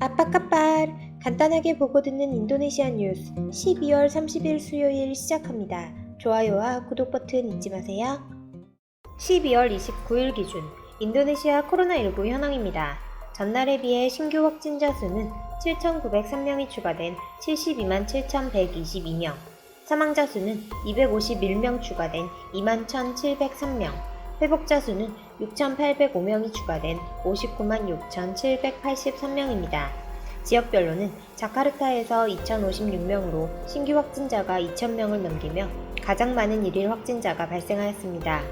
아빠까빨 간단하게 보고 듣는 인도네시아 뉴스 12월 30일 수요일 시작합니다. 좋아요와 구독 버튼 잊지 마세요. 12월 29일 기준 인도네시아 코로나19 현황입니다. 전날에 비해 신규 확진자 수는 7,903명이 추가된 72만 7,122명, 사망자 수는 251명 추가된 21,703명, 회복자 수는 6,805명이 추가된 59만 6,783명입니다. 지역별로는 자카르타에서 2,056명으로 신규 확진자가 2,000명을 넘기며 가장 많은 일일 확진자가 발생하였습니다.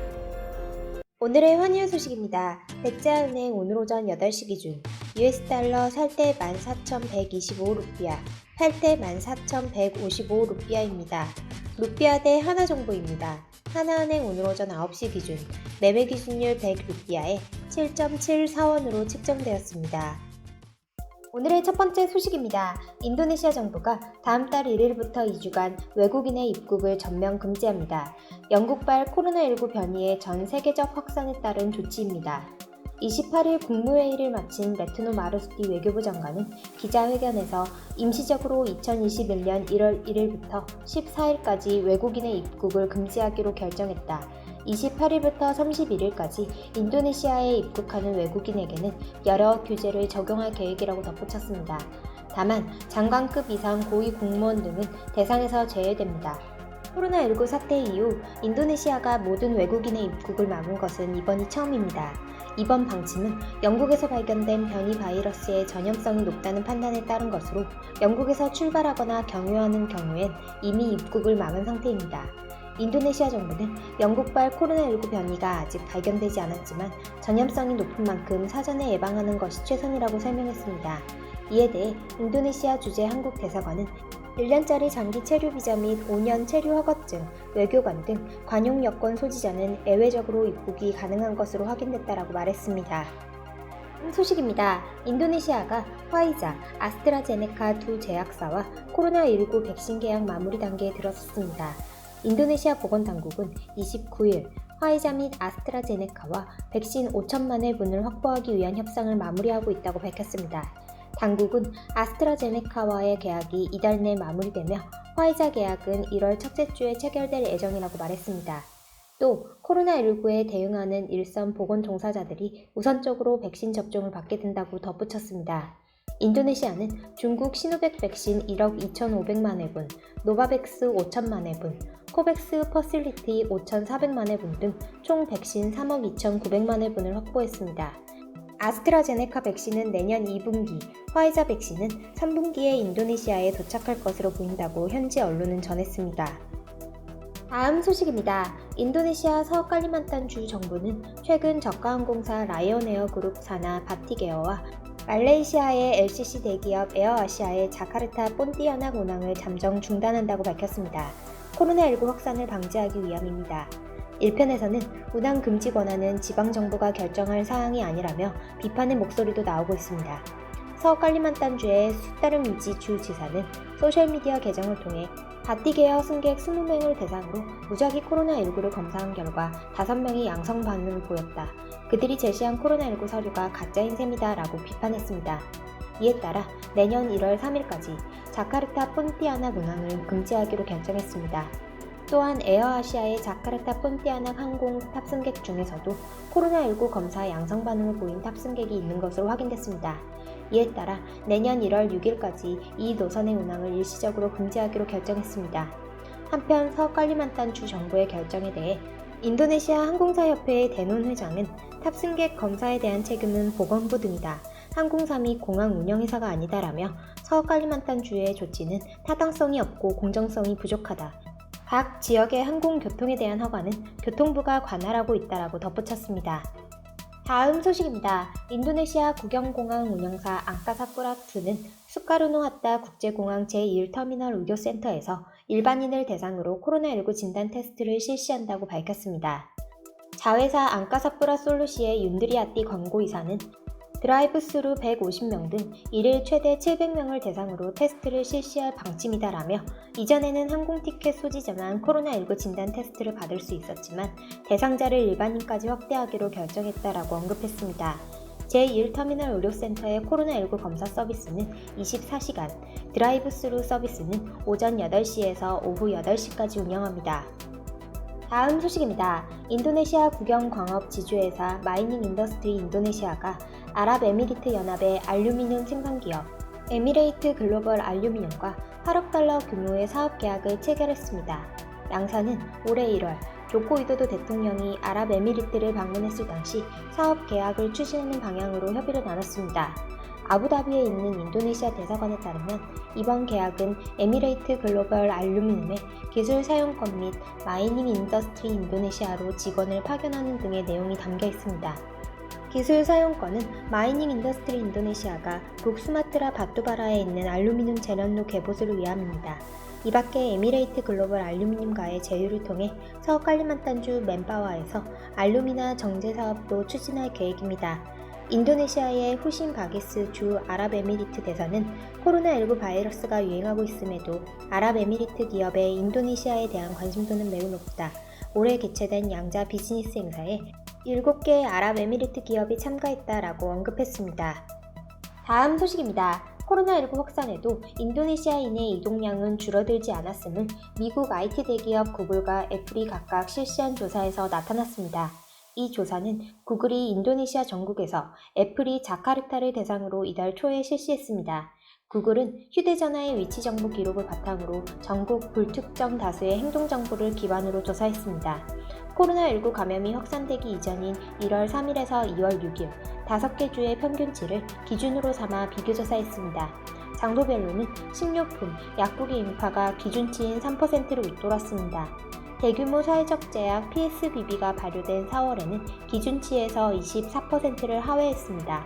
오늘의 환율 소식입니다. 백자은행 오늘 오전 8시 기준 US달러 살 때 14,125루피아, 팔 때 14,155루피아입니다. 루피아 대 하나 정보입니다. 하나은행 오늘 오전 9시 기준 매매 기준율 100루피아에 7.741원으로 측정되었습니다. 오늘의 첫 번째 소식입니다. 인도네시아 정부가 다음 달 1일부터 2주간 외국인의 입국을 전면 금지합니다. 영국발 코로나19 변이의 전 세계적 확산에 따른 조치입니다. 28일 국무회의를 마친 레트노 마르수티 외교부 장관은 기자회견에서 임시적으로 2021년 1월 1일부터 14일까지 외국인의 입국을 금지하기로 결정했다. 28일부터 31일까지 인도네시아에 입국하는 외국인에게는 여러 규제를 적용할 계획이라고 덧붙였습니다. 다만 장관급 이상 고위 공무원 등은 대상에서 제외됩니다. 코로나19 사태 이후 인도네시아가 모든 외국인의 입국을 막은 것은 이번이 처음입니다. 이번 방침은 영국에서 발견된 변이 바이러스의 전염성이 높다는 판단에 따른 것으로 영국에서 출발하거나 경유하는 경우엔 이미 입국을 막은 상태입니다. 인도네시아 정부는 영국발 코로나19 변이가 아직 발견되지 않았지만 전염성이 높은 만큼 사전에 예방하는 것이 최선이라고 설명했습니다. 이에 대해 인도네시아 주재 한국 대사관은 1년짜리 장기 체류 비자 및 5년 체류 허가증, 외교관 등 관용 여권 소지자는 예외적으로 입국이 가능한 것으로 확인됐다라고 말했습니다. 소식입니다. 인도네시아가 화이자, 아스트라제네카 두 제약사와 코로나19 백신 계약 마무리 단계에 들어섰습니다. 인도네시아 보건당국은 29일 화이자 및 아스트라제네카와 백신 5천만 회분을 확보하기 위한 협상을 마무리하고 있다고 밝혔습니다. 당국은 아스트라제네카와의 계약이 이달 내 마무리되며 화이자 계약은 1월 첫째 주에 체결될 예정이라고 말했습니다. 또 코로나19에 대응하는 일선 보건 종사자들이 우선적으로 백신 접종을 받게 된다고 덧붙였습니다. 인도네시아는 중국 시노백 백신 1억 2,500만 회분, 노바백스 5천만 회분, 코백스 퍼실리티 5,400만 회분 등 총 백신 3억 2,900만 회분을 확보했습니다. 아스트라제네카 백신은 내년 2분기, 화이자 백신은 3분기에 인도네시아에 도착할 것으로 보인다고 현지 언론은 전했습니다. 다음 소식입니다. 인도네시아 서칼리만탄주 정부는 최근 저가항공사 라이언에어 그룹 산하 바티게어와 말레이시아의 LCC 대기업 에어아시아의 자카르타 본티아낙 운항을 잠정 중단한다고 밝혔습니다. 코로나19 확산을 방지하기 위함입니다. 일편에서는 운항 금지 권한은 지방정부가 결정할 사항이 아니라며 비판의 목소리도 나오고 있습니다. 서칼리만탄주의 수타르미지 주지사는 소셜미디어 계정을 통해 바티게어 승객 20명을 대상으로 무작위 코로나19를 검사한 결과 5명이 양성 반응을 보였다. 그들이 제시한 코로나19 서류가 가짜인 셈이다 라고 비판했습니다. 이에 따라 내년 1월 3일까지 자카르타 폰티아낙 운항을 금지하기로 결정했습니다. 또한 에어아시아의 자카르타 폰티아낙 항공 탑승객 중에서도 코로나19 검사 양성 반응을 보인 탑승객이 있는 것으로 확인됐습니다. 이에 따라 내년 1월 6일까지 이 노선의 운항을 일시적으로 금지하기로 결정했습니다. 한편 서칼리만탄주 정부의 결정에 대해 인도네시아 항공사협회의 대논 회장은 탑승객 검사에 대한 책임은 보건부 등이다. 항공사 및 공항 운영회사가 아니다라며 서칼리만탄주의 조치는 타당성이 없고 공정성이 부족하다. 각 지역의 항공교통에 대한 허가는 교통부가 관할하고 있다라고 덧붙였습니다. 다음 소식입니다. 인도네시아 국영공항 운영사 앙카사푸라2는 수카르노하타 국제공항 제1터미널 의료센터에서 일반인을 대상으로 코로나19 진단 테스트를 실시한다고 밝혔습니다. 자회사 앙카사푸라 솔루시의 윤드리아띠 권고이사는 드라이브스루 150명 등 일일 최대 700명을 대상으로 테스트를 실시할 방침이다라며 이전에는 항공티켓 소지자만 코로나19 진단 테스트를 받을 수 있었지만 대상자를 일반인까지 확대하기로 결정했다라고 언급했습니다. 제1터미널 의료센터의 코로나19 검사 서비스는 24시간, 드라이브스루 서비스는 오전 8시에서 오후 8시까지 운영합니다. 다음 소식입니다. 인도네시아 국영광업 지주회사 마이닝 인더스트리 인도네시아가 아랍에미리트 연합의 알루미늄 생산기업 에미레이트 글로벌 알루미늄과 8억 달러 규모의 사업 계약을 체결했습니다. 양사는 올해 1월 조코 위도도 대통령이 아랍에미리트를 방문했을 당시 사업 계약을 추진하는 방향으로 협의를 나눴습니다. 아부다비에 있는 인도네시아 대사관에 따르면 이번 계약은 에미레이트 글로벌 알루미늄의 기술 사용권 및 마이닝 인더스트리 인도네시아로 직원을 파견하는 등의 내용이 담겨 있습니다. 기술 사용권은 마이닝 인더스트리 인도네시아가 북수마트라 바투바라에 있는 알루미늄 재련로 개보수를 위함입니다. 이 밖에 에미레이트 글로벌 알루미늄과의 제휴를 통해 서욱 칼리만탄주 맨파와에서 알루미나 정제 사업도 추진할 계획입니다. 인도네시아의 후신 바게스 주 아랍에미리트 대사는 코로나19 바이러스가 유행하고 있음에도 아랍에미리트 기업의 인도네시아에 대한 관심도는 매우 높다. 올해 개최된 양자 비즈니스 행사에 7개의 아랍에미리트 기업이 참가했다라고 언급했습니다. 다음 소식입니다. 코로나19 확산에도 인도네시아인의 이동량은 줄어들지 않았음을 미국 IT 대기업 구글과 애플이 각각 실시한 조사에서 나타났습니다. 이 조사는 구글이 인도네시아 전국에서 애플이 자카르타를 대상으로 이달 초에 실시했습니다. 구글은 휴대전화의 위치 정보 기록을 바탕으로 전국 불특정 다수의 행동 정보를 기반으로 조사했습니다. 코로나19 감염이 확산되기 이전인 1월 3일에서 2월 6일 5개 주의 평균치를 기준으로 삼아 비교조사했습니다. 장소별로는 식료품, 약국의 인파가 기준치인 3%를 웃돌았습니다. 대규모 사회적 제약 PSBB가 발효된 4월에는 기준치에서 24%를 하회했습니다.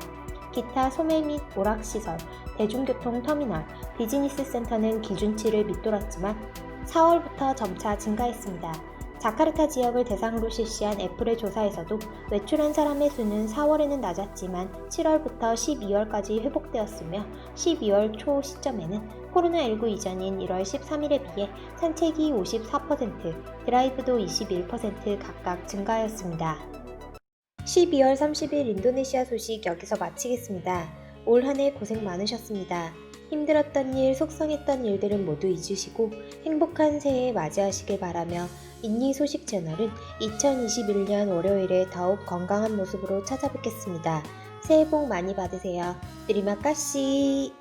기타 소매 및 오락시설, 대중교통 터미널, 비즈니스 센터는 기준치를 밑돌았지만 4월부터 점차 증가했습니다. 자카르타 지역을 대상으로 실시한 애플의 조사에서도 외출한 사람의 수는 4월에는 낮았지만 7월부터 12월까지 회복되었으며 12월 초 시점에는 코로나19 이전인 1월 13일에 비해 산책이 54%, 드라이브도 21% 각각 증가하였습니다. 12월 30일 인도네시아 소식 여기서 마치겠습니다. 올 한 해 고생 많으셨습니다. 힘들었던 일, 속상했던 일들은 모두 잊으시고 행복한 새해 맞이하시길 바라며 인니 소식 채널은 2021년 월요일에 더욱 건강한 모습으로 찾아뵙겠습니다. 새해 복 많이 받으세요. 드리마까시.